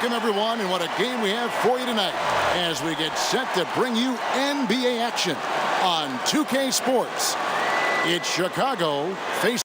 Welcome, everyone, and what a game we have for you tonight as we get set to bring you NBA action on 2K Sports. It's Chicago facing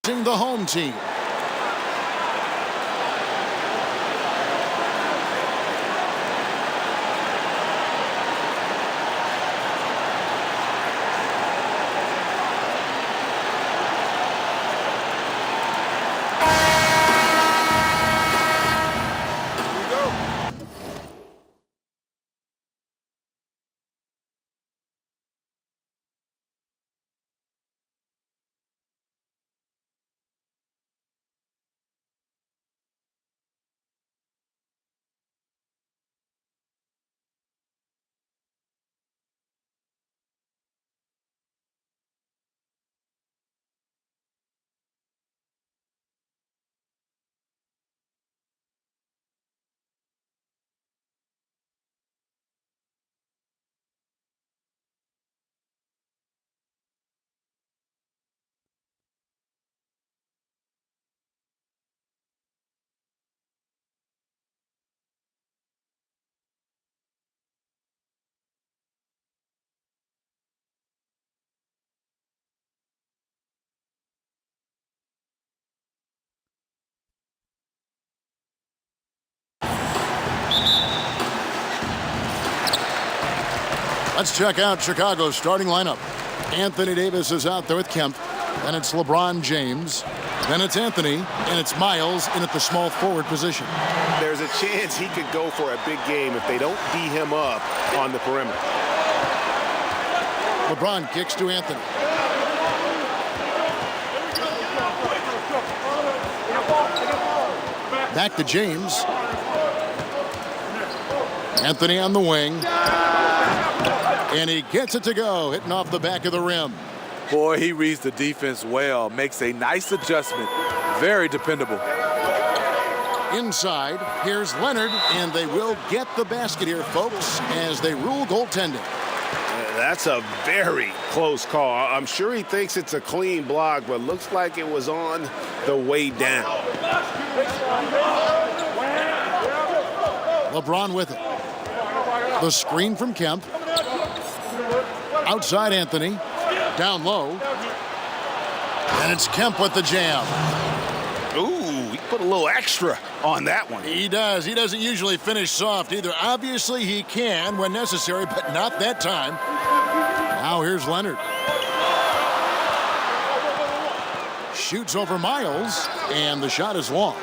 the home team. Let's check out Chicago's starting lineup. Anthony Davis is out there with Kemp. Then it's LeBron James. Then it's Anthony, and it's Miles in at the small forward position. There's a chance he could go for a big game if they don't D him up on the perimeter. LeBron kicks to Anthony. Back to James. Anthony on the wing. And he gets it to go, hitting off the back of the rim. Boy, he reads the defense well, makes a nice adjustment. Very dependable. Inside, here's Leonard, and they will get the basket here, folks, as they rule goaltending. That's a very close call. I'm sure he thinks it's a clean block, but looks like it was on the way down. LeBron with it. The screen from Kemp. Outside Anthony. Down low. And it's Kemp with the jam. Ooh, he put a little extra on that one. He does. He doesn't usually finish soft either. Obviously, he can when necessary, but not that time. Now here's Leonard. Shoots over Miles, and the shot is long.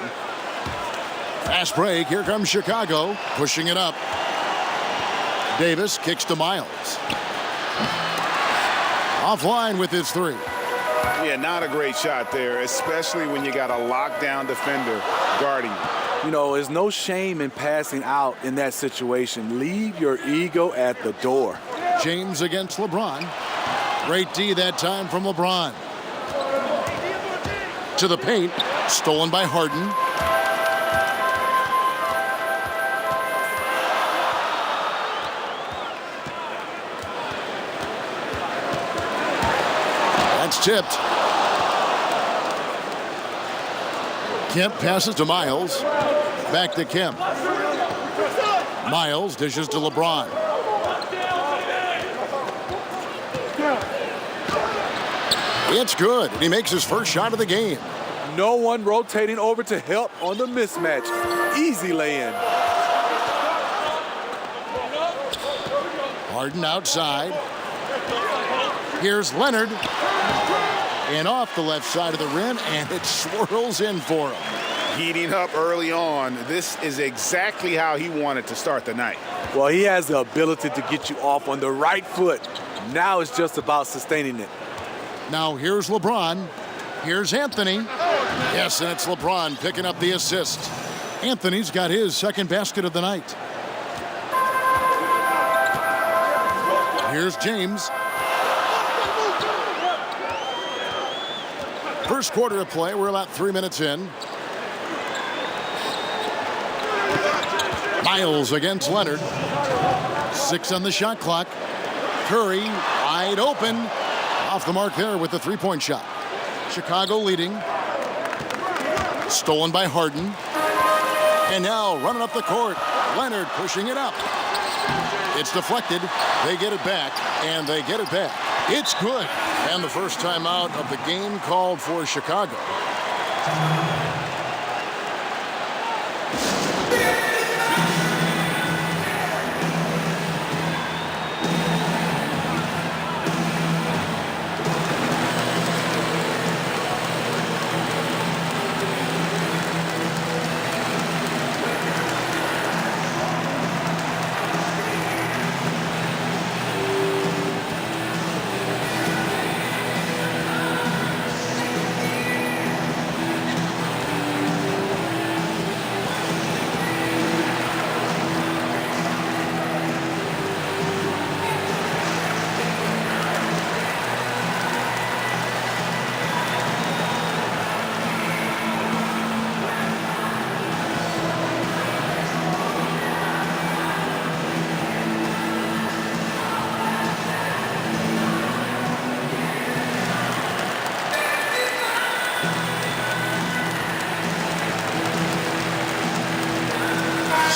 Fast break. Here comes Chicago, pushing it up. Davis kicks to Miles. Offline with his three. Yeah, not a great shot there, especially when you got a lockdown defender guarding you. You know, there's no shame in passing out in that situation. Leave your ego at the door. James against LeBron. Great D that time from LeBron. To the paint. Stolen by Harden. That's tipped. Kemp passes to Miles. Back to Kemp. Miles dishes to LeBron. It's good. He makes his first shot of the game. No one rotating over to help on the mismatch. Easy lay-in. Harden outside. Here's Leonard. And off the left side of the rim, and it swirls in for him. Heating up early on. This is exactly how he wanted to start the night. Well, he has the ability to get you off on the right foot. Now it's just about sustaining it. Now here's LeBron. Here's Anthony. Yes, and it's LeBron picking up the assist. Anthony's got his second basket of the night. Here's James. First quarter of play. We're about 3 minutes in. Miles against Leonard. 6 on the shot clock. Curry wide open. Off the mark there with the three-point shot. Chicago leading. Stolen by Harden. And now running up the court. Leonard pushing it up. It's deflected. They get it back, and they get it back. It's good. And the first timeout of the game called for Chicago.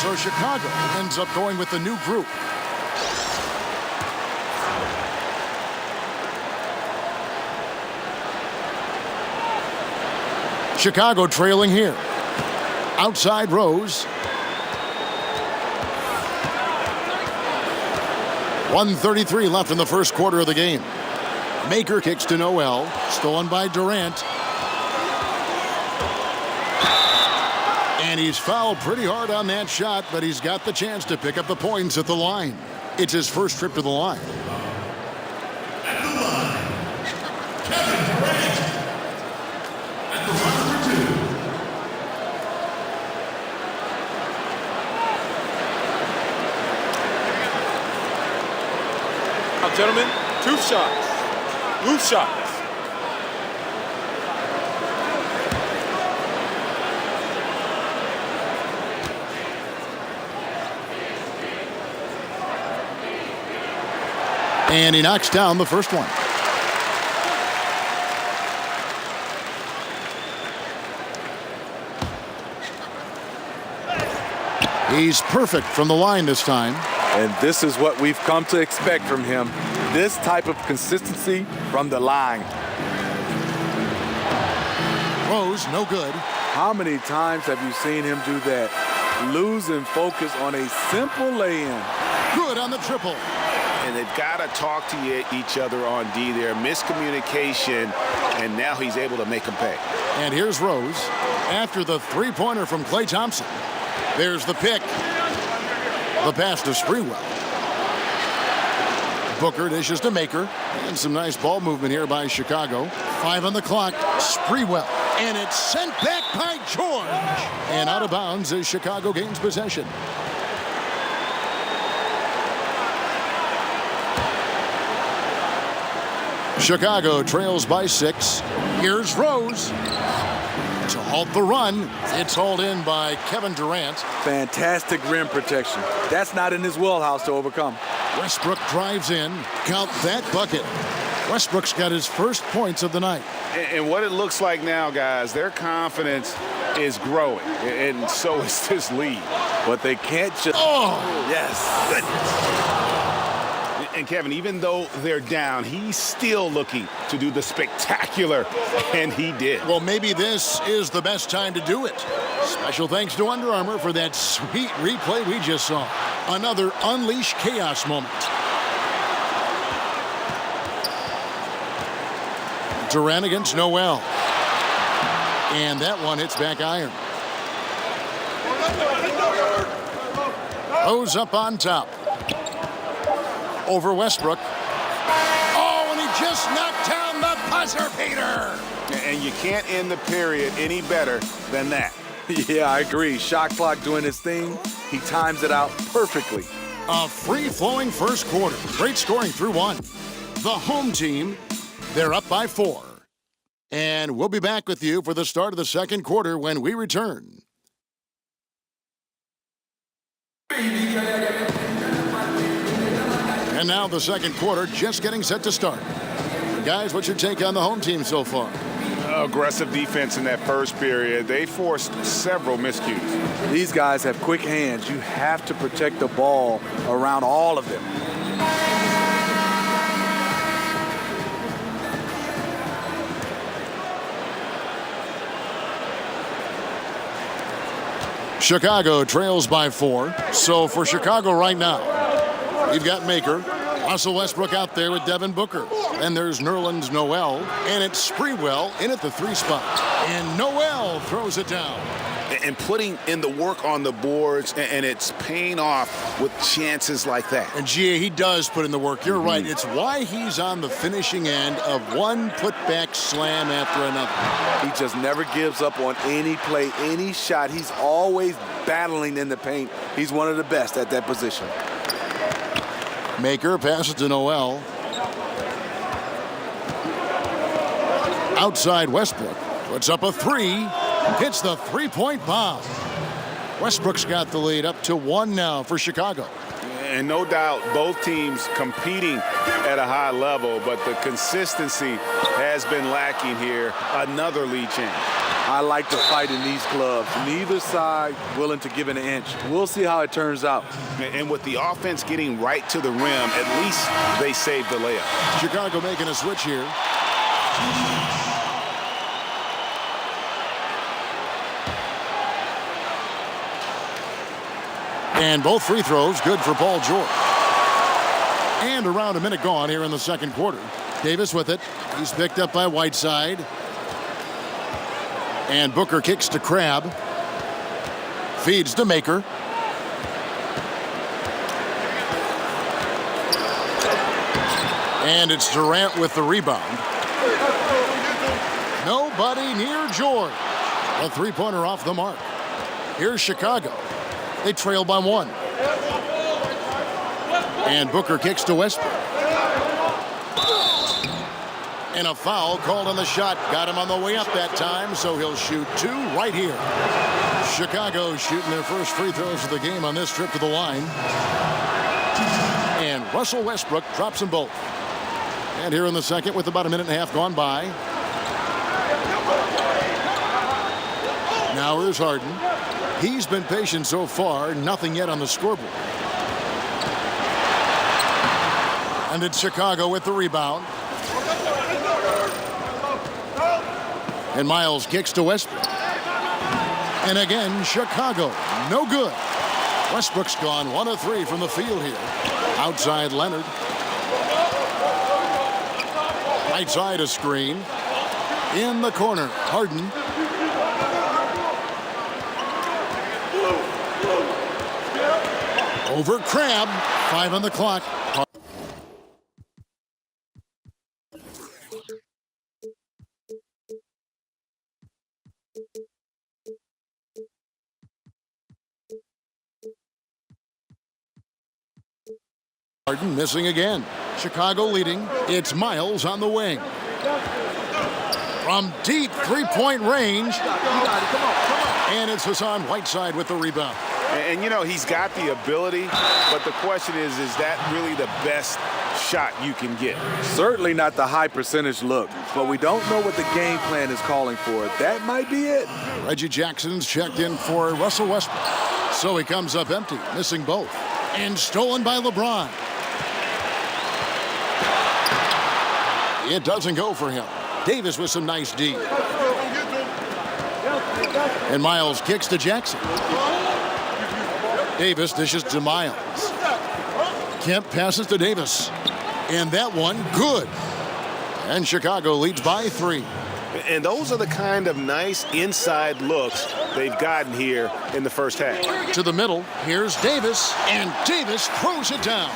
So Chicago ends up going with the new group. Chicago trailing here. Outside Rose. 1:33 left in the first quarter of the game. Maker kicks to Noel. Stolen by Durant. And he's fouled pretty hard on that shot, but he's got the chance to pick up the points at the line. It's his first trip to the line. At the line, Kevin Durant. At the line for two. Now, gentlemen, 2 shots. Loose shots. And he knocks down the first one. He's perfect from the line this time. And this is what we've come to expect from him. This type of consistency from the line. Rose, no good. How many times have you seen him do that? Losing focus on a simple lay-in. Good on the triple. And they've got to talk to each other on D there. Miscommunication, and now he's able to make them pay. And here's Rose. After the three-pointer from Klay Thompson. There's the pick. The pass to Sprewell. Booker dishes to Maker. And some nice ball movement here by Chicago. 5 on the clock. Sprewell. And it's sent back by George. And out of bounds as Chicago gains possession. Chicago trails by 6. Here's Rose. To halt the run, it's hauled in by Kevin Durant. Fantastic rim protection. That's not in his wheelhouse to overcome. Westbrook drives in. Count that bucket. Westbrook's got his first points of the night. And what it looks like now, guys, their confidence is growing, and so is this lead. But they can't just... Oh! Yes. And Kevin, even though they're down, he's still looking to do the spectacular, and he did. Well, maybe this is the best time to do it. Special thanks to Under Armour for that sweet replay we just saw. Another Unleash Chaos moment. Durant against Noel. And that one hits back iron. Rose up on top. Over Westbrook. Oh, and he just knocked down the buzzer beater. And you can't end the period any better than that. Yeah, I agree. Shot clock doing his thing. He times it out perfectly. A free-flowing first quarter. Great scoring through 1. The home team, they're up by 4. And we'll be back with you for the start of the second quarter when we return. And now the second quarter just getting set to start. Guys, what's your take on the home team so far? Aggressive defense in that first period. They forced several miscues. These guys have quick hands. You have to protect the ball around all of them. Chicago trails by 4. So for Chicago right now, we've got Maker, Russell Westbrook out there with Devin Booker. Then there's Nerlens Noel, and it's Sprewell in at the 3 spot. And Noel throws it down. And putting in the work on the boards, and it's paying off with chances like that. And Gia, he does put in the work. You're right. It's why he's on the finishing end of one putback slam after another. He just never gives up on any play, any shot. He's always battling in the paint. He's one of the best at that position. Maker passes to Noel. Outside Westbrook. Puts up a 3. Hits the 3-point bomb. Westbrook's got the lead up to 1 now for Chicago. And no doubt both teams competing at a high level, but the consistency has been lacking here. Another lead change. I like to fight in these clubs. Neither side willing to give an inch. We'll see how it turns out. And with the offense getting right to the rim, at least they saved the layup. Chicago making a switch here. And both free throws good for Paul George. And around a minute gone here in the second quarter. Davis with it. He's picked up by Whiteside. And Booker kicks to Crabbe. Feeds to Maker. And it's Durant with the rebound. Nobody near George. A 3-pointer off the mark. Here's Chicago. They trail by 1. And Booker kicks to Westbrook. And a foul called on the shot. Got him on the way up that time, so he'll shoot 2 right here. Chicago shooting their first free throws of the game on this trip to the line. And Russell Westbrook drops them both. And here in the second with about a minute and a half gone by. Now here's Harden. He's been patient so far, nothing yet on the scoreboard. And it's Chicago with the rebound. And Miles kicks to Westbrook. And again, Chicago, no good. Westbrook's gone 1 of 3 from the field here. Outside Leonard. Right side a screen. In the corner, Harden. Over Crabbe. 5 on the clock. Harden missing again. Chicago leading. It's Miles on the wing. From deep 3-point range. And it's Hassan Whiteside with the rebound. And you know, he's got the ability, but the question is that really the best shot you can get? Certainly not the high percentage look, but we don't know what the game plan is calling for. That might be it. Reggie Jackson's checked in for Russell Westbrook. So he comes up empty, missing both. And stolen by LeBron. It doesn't go for him. Davis with some nice D. And Miles kicks to Jackson. Davis dishes to Miles. Kemp passes to Davis. And that one, good. And Chicago leads by 3. And those are the kind of nice inside looks they've gotten here in the first half. To the middle, here's Davis. And Davis throws it down.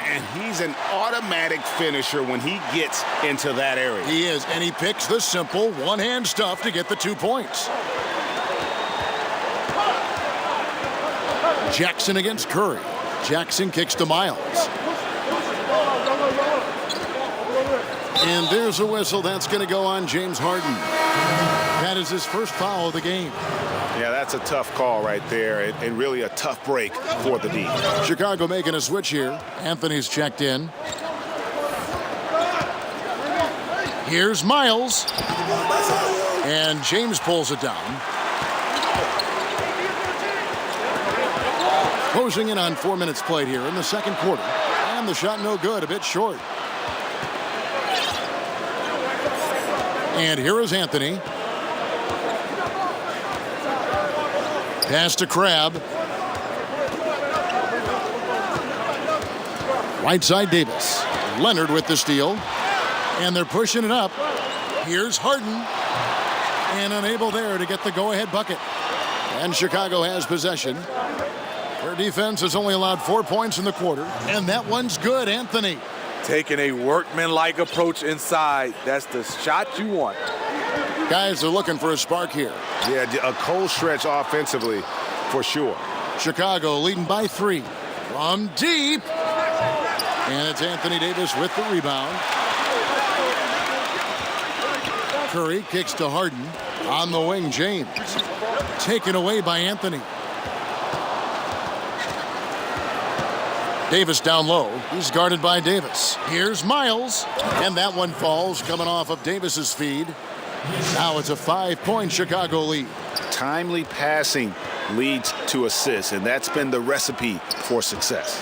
And he's an automatic finisher when he gets into that area. He is, and he picks the simple one-hand stuff to get the 2 points. Jackson against Curry. Jackson kicks to Miles. And there's a whistle. That's going to go on James Harden. That is his first foul of the game. Yeah, that's a tough call right there, and really a tough break for the D. Chicago making a switch here. Anthony's checked in. Here's Miles. And James pulls it down. Closing in on 4 minutes played here in the second quarter. And the shot no good, a bit short. And here is Anthony. Pass to Crab. Right side Davis. Leonard with the steal. And they're pushing it up. Here's Harden. And unable there to get the go-ahead bucket. And Chicago has possession. Their defense has only allowed 4 points in the quarter. And that one's good, Anthony. Taking a workman-like approach inside. That's the shot you want. Guys are looking for a spark here. Yeah, a cold stretch offensively for sure. Chicago leading by 3 from deep. And it's Anthony Davis with the rebound. Curry kicks to Harden. On the wing, James. Taken away by Anthony. Davis down low. He's guarded by Davis. Here's Miles. And that one falls coming off of Davis's feed. Now it's a 5-point Chicago lead. Timely passing leads to assists, and that's been the recipe for success.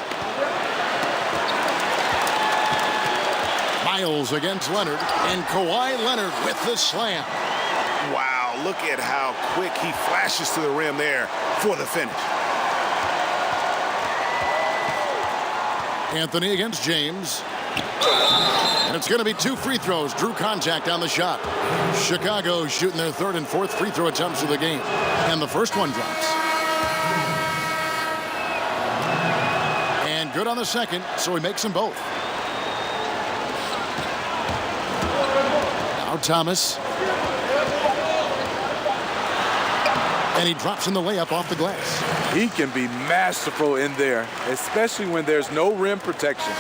Miles against Leonard, and Kawhi Leonard with the slam. Wow, look at how quick he flashes to the rim there for the finish. Anthony against James. And it's going to be 2 free throws. Drew contact on the shot. Chicago shooting their 3rd and 4th free throw attempts of the game. And the first one drops. And good on the second, so he makes them both. Now Thomas. And he drops in the layup off the glass. He can be masterful in there, especially when there's no rim protection.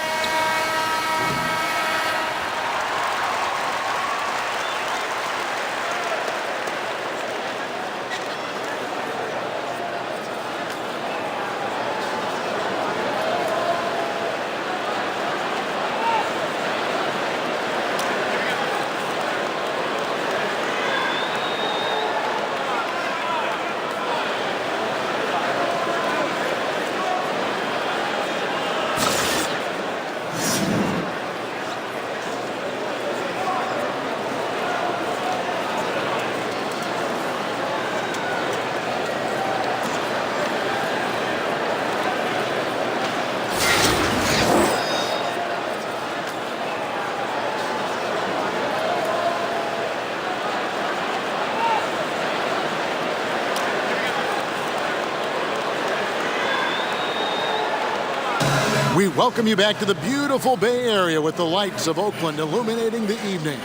We welcome you back to the beautiful Bay Area with the lights of Oakland illuminating the evening.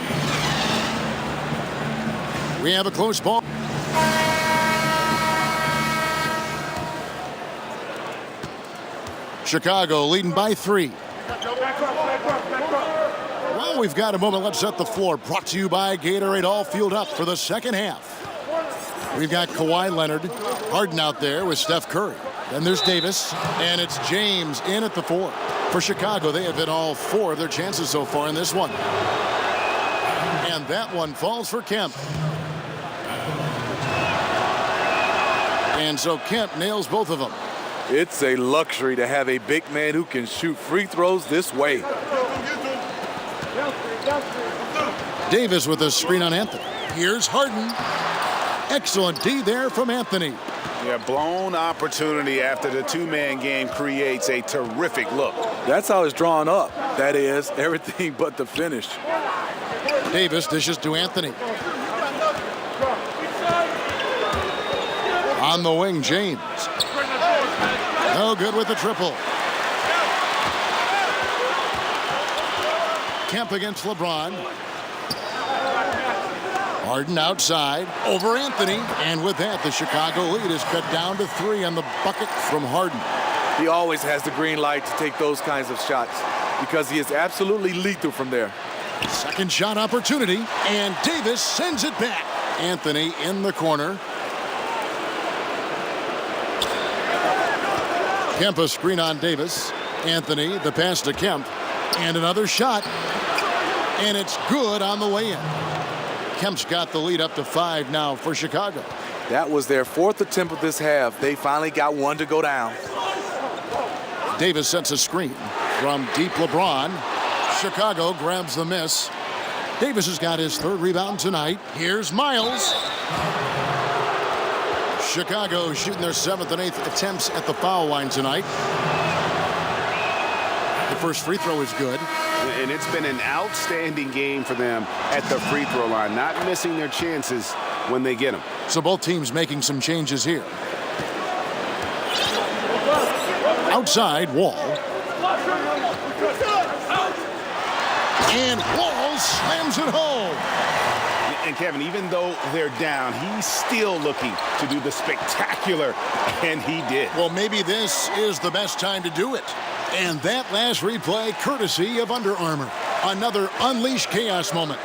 We have a close ball. Chicago leading by 3. Well, we've got a moment. Let's set the floor. Brought to you by Gatorade, all fueled up for the second half. We've got Kawhi Leonard, Harden out there with Steph Curry. Then there's Davis, and it's James in at the 4. For Chicago, they have hit all 4 of their chances so far in this one. And that one falls for Kemp. And so Kemp nails both of them. It's a luxury to have a big man who can shoot free throws this way. Davis with a screen on Anthony. Here's Harden. Excellent D there from Anthony. Yeah, blown opportunity after the 2-man game creates a terrific look. That's how it's drawn up. That is, everything but the finish. Davis dishes to Anthony. On the wing, James. No good with the triple. Kemp against LeBron. Harden outside over Anthony. And with that, the Chicago lead is cut down to 3 on the bucket from Harden. He always has the green light to take those kinds of shots because he is absolutely lethal from there. Second shot opportunity, and Davis sends it back. Anthony in the corner. Kemp a screen on Davis. Anthony, the pass to Kemp. And another shot. And it's good on the way in. Kemp's got the lead up to 5 now for Chicago. That was their 4th attempt of this half. They finally got one to go down. Davis sets a screen from deep LeBron. Chicago grabs the miss. Davis has got his 3rd rebound tonight. Here's Miles. Chicago shooting their 7th and 8th attempts at the foul line tonight. The first free throw is good. And it's been an outstanding game for them at the free throw line, not missing their chances when they get them. So both teams making some changes here. Outside, Wall. And Wall slams it home. And Kevin, even though they're down, he's still looking to do the spectacular, and he did. Well, maybe this is the best time to do it. And that last replay, courtesy of Under Armour. Another Unleash Chaos moment.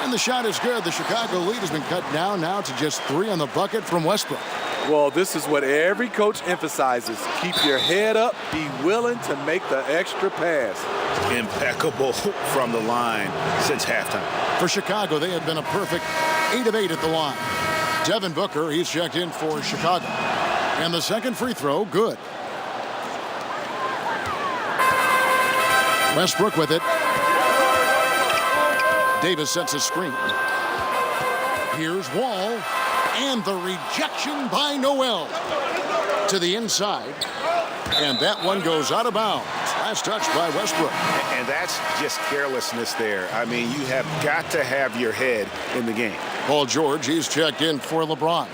And the shot is good. The Chicago lead has been cut down now to just 3 on the bucket from Westbrook. Well, this is what every coach emphasizes. Keep your head up. Be willing to make the extra pass. Impeccable from the line since halftime. For Chicago, they have been a perfect 8 of 8 at the line. Devin Booker, he's checked in for Chicago. And the second free throw, good. Westbrook with it. Davis sets a screen. Here's Wall. And the rejection by Noel. To the inside. And that one goes out of bounds. Last touch by Westbrook. And that's just carelessness there. I mean, you have got to have your head in the game. Paul George, he's checked in for LeBron.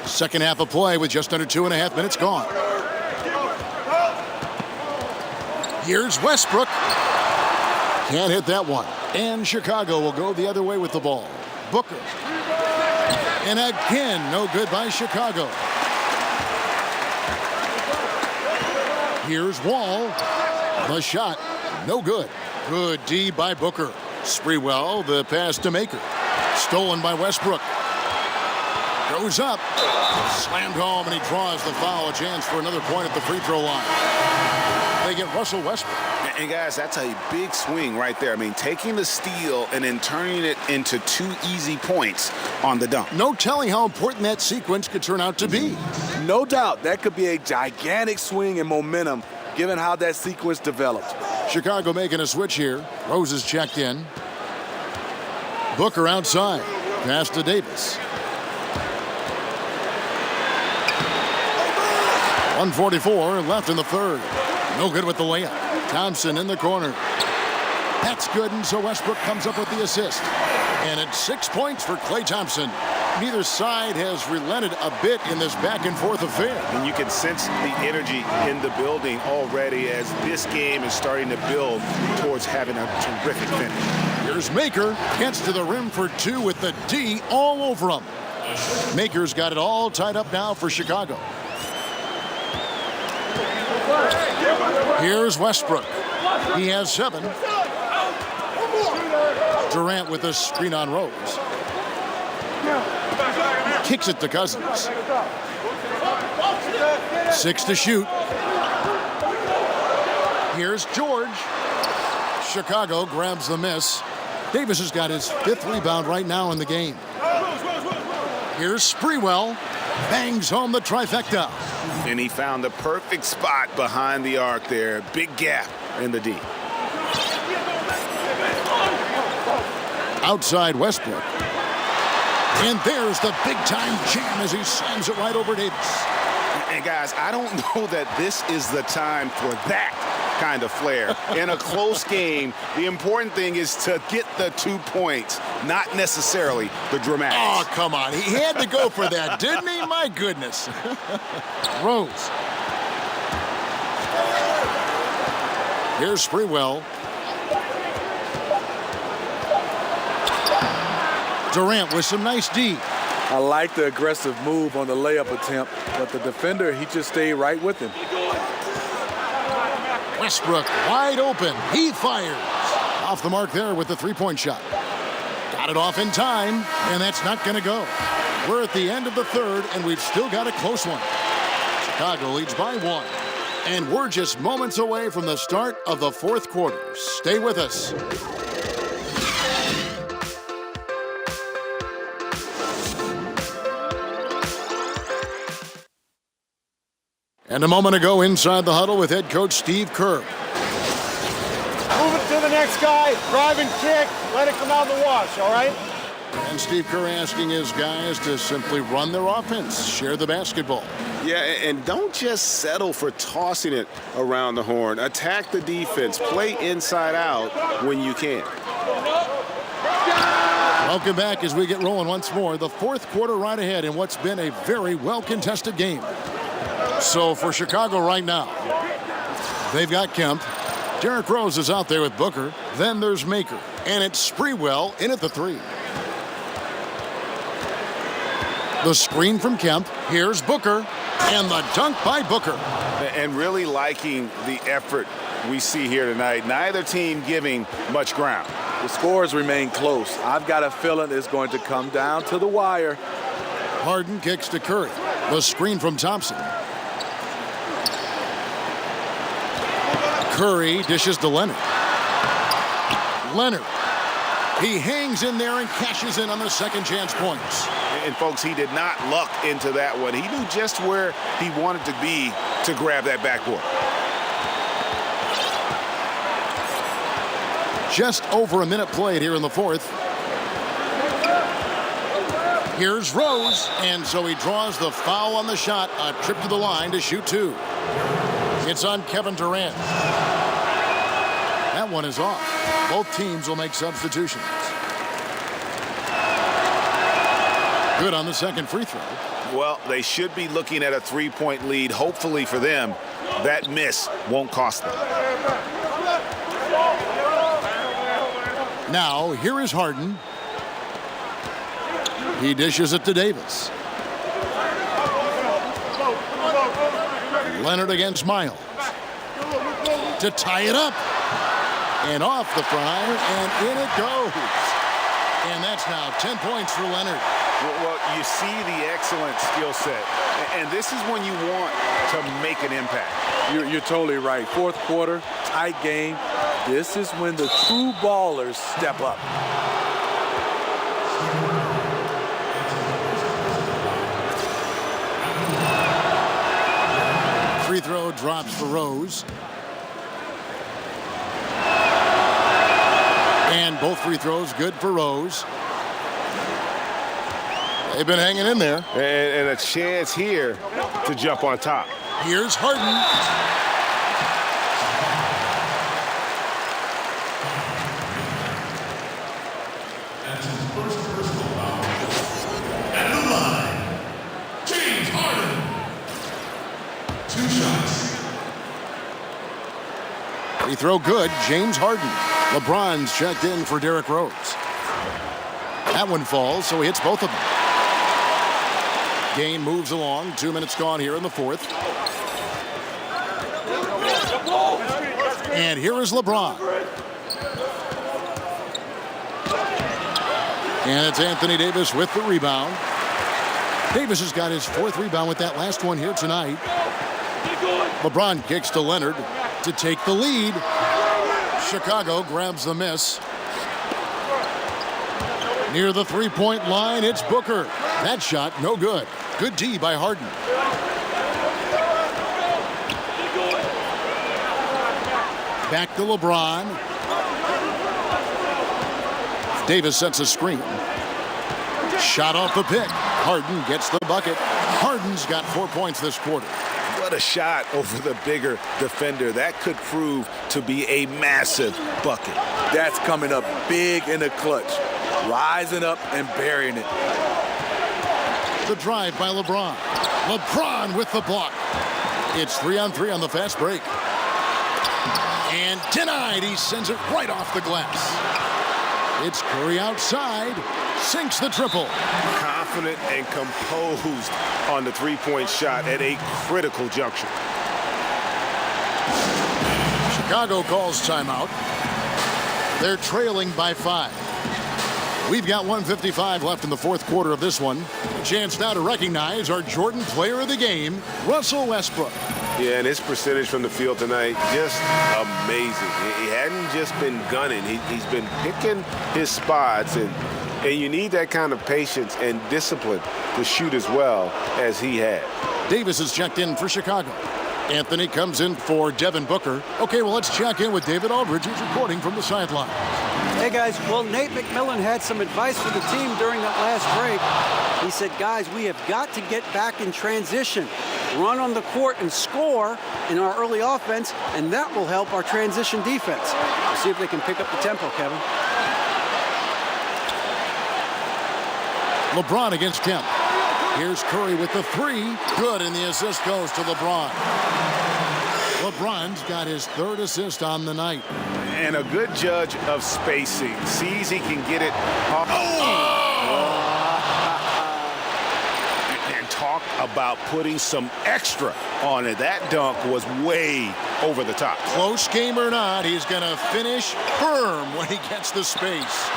Second half of play with just under 2.5 minutes gone. Here's Westbrook. Can't hit that one. And Chicago will go the other way with the ball. Booker. And again, no good by Chicago. Here's Wall. The shot, no good. Good D by Booker. Sprewell, the pass to Maker. Stolen by Westbrook. Goes up. Slammed home, and he draws the foul. A chance for another point at the free throw line. They get Russell Westbrook. And guys, that's a big swing right there. I mean, taking the steal and then turning it into 2 easy points on the dunk. No telling how important that sequence could turn out to be. No doubt that could be a gigantic swing in momentum given how that sequence developed. Chicago making a switch here. Rose is checked in. Booker outside. Pass to Davis. 1:44 left in the third. No good with the layup. Thompson in the corner. That's good, and so Westbrook comes up with the assist. And it's 6 points for Klay Thompson. Neither side has relented a bit in this back-and-forth affair. And you can sense the energy in the building already as this game is starting to build towards having a terrific finish. Here's Maker. Gets to the rim for 2 with the D all over him. Maker's got it all tied up now for Chicago. Here's Westbrook. He has 7. Durant with a screen on Rose. Kicks it to Cousins. 6 to shoot. Here's George. Chicago grabs the miss. Davis has got his 5th rebound right now in the game. Here's Sprewell. Bangs home the trifecta. And he found the perfect spot behind the arc there. Big gap in the D. Outside Westbrook. And there's the big-time jam as he slams it right over Davis. And guys, I don't know that this is the time for that kind of flair. In a close game, the important thing is to get the 2 points, not necessarily the dramatics. Oh, come on. He had to go for that, didn't he? My goodness. Rose. Here's Sprewell. Durant with some nice D. I like the aggressive move on the layup attempt, but the defender, he just stayed right with him. Westbrook wide open. He fires. Off the mark there with the three-point shot. Got it off in time, and that's not going to go. We're at the end of the third, and we've still got a close one. Chicago leads by 1. And we're just moments away from the start of the fourth quarter. Stay with us. And a moment ago inside the huddle with head coach Steve Kerr. Move it to the next guy, drive and kick, let it come out of the wash, all right? And Steve Kerr asking his guys to simply run their offense, share the basketball. Yeah, and don't just settle for tossing it around the horn. Attack the defense. Play inside out when you can. Welcome back as we get rolling once more. The fourth quarter right ahead in what's been a very well-contested game. So for Chicago right now, they've got Kemp. Derrick Rose is out there with Booker. Then there's Maker. And it's Sprewell in at the three. The screen from Kemp. Here's Booker. And the dunk by Booker. And really liking the effort we see here tonight. Neither team giving much ground. The scores remain close. I've got a feeling it's going to come down to the wire. Harden kicks to Curry. The screen from Thompson. Curry dishes to Leonard. Leonard. He hangs in there and cashes in on the second chance points. And folks, he did not luck into that one. He knew just where he wanted to be to grab that backboard. Just over a minute played here in the fourth. Here's Rose, and so he draws the foul on the shot. A trip to the line to shoot two. It's on Kevin Durant. That one is off. Both teams will make substitutions. Good on the second free throw. Well, they should be looking at a three-point lead. Hopefully for them, that miss won't cost them. Now, here is Harden. He dishes it to Davis. Leonard against Miles. To tie it up. And off the front iron, and in it goes. And that's now 10 points for Leonard. Well, you see the excellent skill set. And this is when you want to make an impact. You're totally right. Fourth quarter, tight game. This is when the true ballers step up. Free throw drops for Rose. And both free throws good for Rose. They've been hanging in there. And a chance here to jump on top. Here's Harden. That's his first personal foul. At the line, James Harden. 2 shots. Free throw good, James Harden. LeBron's checked in for Derrick Rose. That one falls, so he hits both of them. Game moves along. 2 minutes gone here in the fourth. And here is LeBron. And it's Anthony Davis with the rebound. Davis has got his 4th rebound with that last one here tonight. LeBron kicks to Leonard to take the lead. Chicago grabs the miss. Near the three-point line, it's Booker. That shot, no good. Good D by Harden. Back to LeBron. Davis sets a screen. Shot off the pick. Harden gets the bucket. Harden's got 4 points this quarter. What a shot over the bigger defender. That could prove to be a massive bucket. That's coming up big in the clutch. Rising up and burying it. The drive by LeBron. LeBron with the block. It's 3-on-3 on the fast break. And denied. He sends it right off the glass. It's Curry outside. Sinks the triple. Confident and composed on the three-point shot at a critical juncture. Chicago calls timeout. They're trailing by 5. We've got 1:55 left in the fourth quarter of this one. A chance now to recognize our Jordan Player of the Game, Russell Westbrook. Yeah, and his percentage from the field tonight, just amazing. He hadn't just been gunning. He's been picking his spots, and you need that kind of patience and discipline to shoot as well as he had. Davis is checked in for Chicago. Anthony comes in for Devin Booker. Okay, well, let's check in with David Aldridge, who's reporting from the sideline. Hey guys, well, Nate McMillan had some advice for the team during that last break. He said, guys, we have got to get back in transition, run on the court and score in our early offense, and that will help our transition defense. We'll see if they can pick up the tempo, Kevin. LeBron against Kemp. Here's Curry with the three. Good, and the assist goes to LeBron. LeBron's got his third assist on the night. And a good judge of spacing. Sees he can get it off. And talk about putting some extra on it. That dunk was way over the top. Close game or not, he's going to finish firm when he gets the space.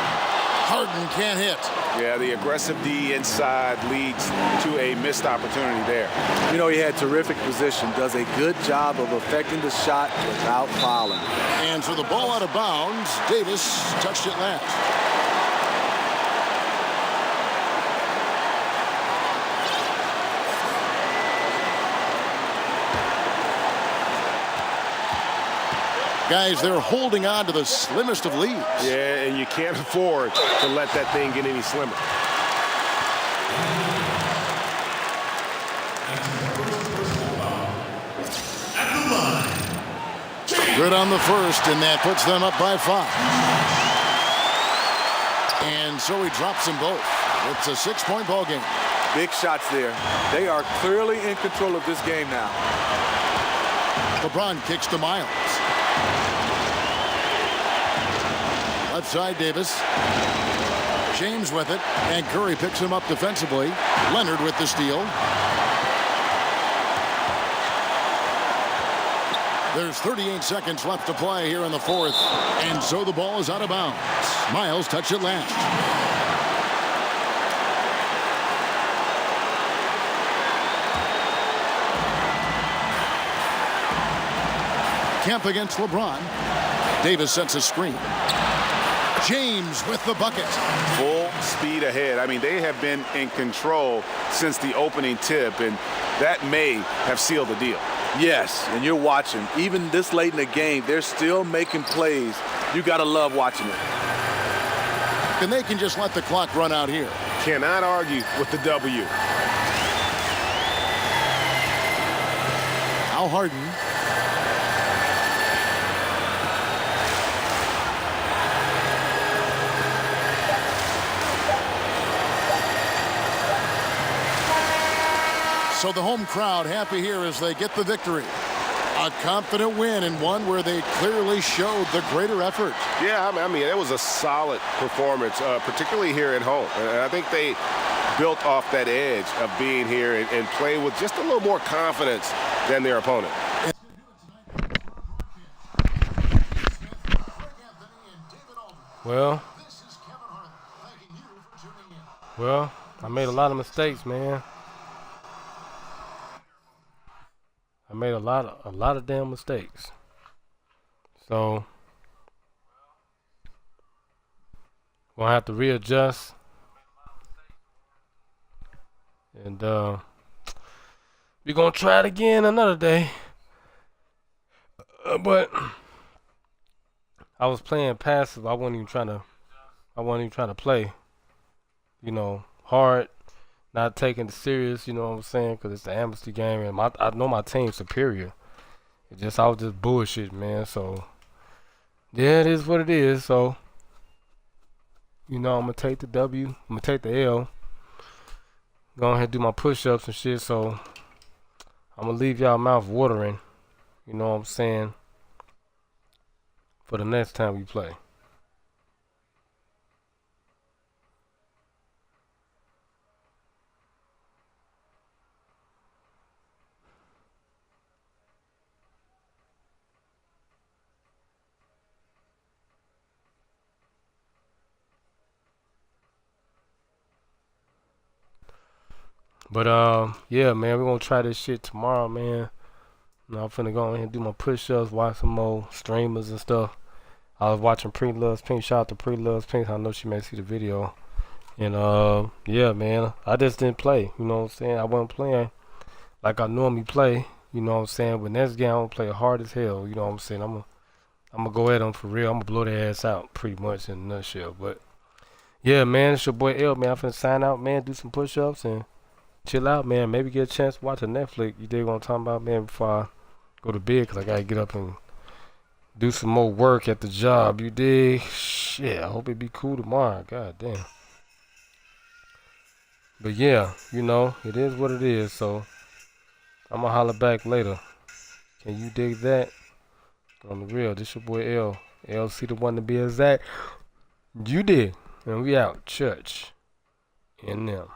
Harden can't hit. Yeah, the aggressive D inside leads to a missed opportunity there. You know, he had terrific position, does a good job of affecting the shot without fouling. And so the ball out of bounds. Davis touched it last. Guys, they're holding on to the slimmest of leads. Yeah, and you can't afford to let that thing get any slimmer. Good on the first, and that puts them up by 5. And so he drops them both. It's a 6-point ball game. Big shots there. They are clearly in control of this game now. LeBron kicks to Miles. Left side, Davis. James with it, and Curry picks him up defensively. Leonard with the steal. There's 38 seconds left to play here in the fourth, and so the ball is out of bounds. Miles touched it last. Kemp against LeBron. Davis sets a screen. James with the bucket. Full speed ahead. I mean, they have been in control since the opening tip, and that may have sealed the deal. Yes, and you're watching. Even this late in the game, they're still making plays. You got to love watching it. And they can just let the clock run out here. Cannot argue with the W. Al Harden. So the home crowd happy here as they get the victory. A confident win, and one where they clearly showed the greater effort. Yeah, I mean, it was a solid performance, particularly here at home. And I think they built off that edge of being here and play with just a little more confidence than their opponent. Well, I made a lot of mistakes, man. I made a lot of damn mistakes. So gonna have to readjust, and we're gonna try it again another day. But I was playing passive. I wasn't even trying to play, hard. Not taking it serious, you know what I'm saying? Because it's the Amnesty game, and I know my team's superior. I was just bullshit, man. So, yeah, it is what it is. So, I'm going to take the W. I'm going to take the L. Go ahead and do my push-ups and shit. So, I'm going to leave y'all mouth watering, you know what I'm saying, for the next time we play. But yeah, man, we're gonna try this shit tomorrow, man. I'm finna go ahead and do my push-ups, watch some more streamers and stuff. I was watching Pre Loves Pink. Shout out to Pre Loves Pink. I know she may see the video. And yeah, man, I just didn't play. You know what I'm saying? I wasn't playing like I normally play. You know what I'm saying? But next game I'm gonna play hard as hell. You know what I'm saying? I'm I'm gonna go at them for real. I'm gonna blow their ass out, pretty much in a nutshell. But yeah, man, it's your boy L, man. I'm finna sign out, man. Do some push-ups and chill out, man. Maybe get a chance to watch a Netflix. You dig what I'm talking about, man? Before I go to bed, cause I gotta get up and do some more work at the job. You dig? Shit, I hope it be cool tomorrow. God damn. But yeah, you know, it is what it is. So I'm gonna holler back later. Can you dig that? On the real, this your boy L. LC the one to be exact. You did. And we out. Church. In them.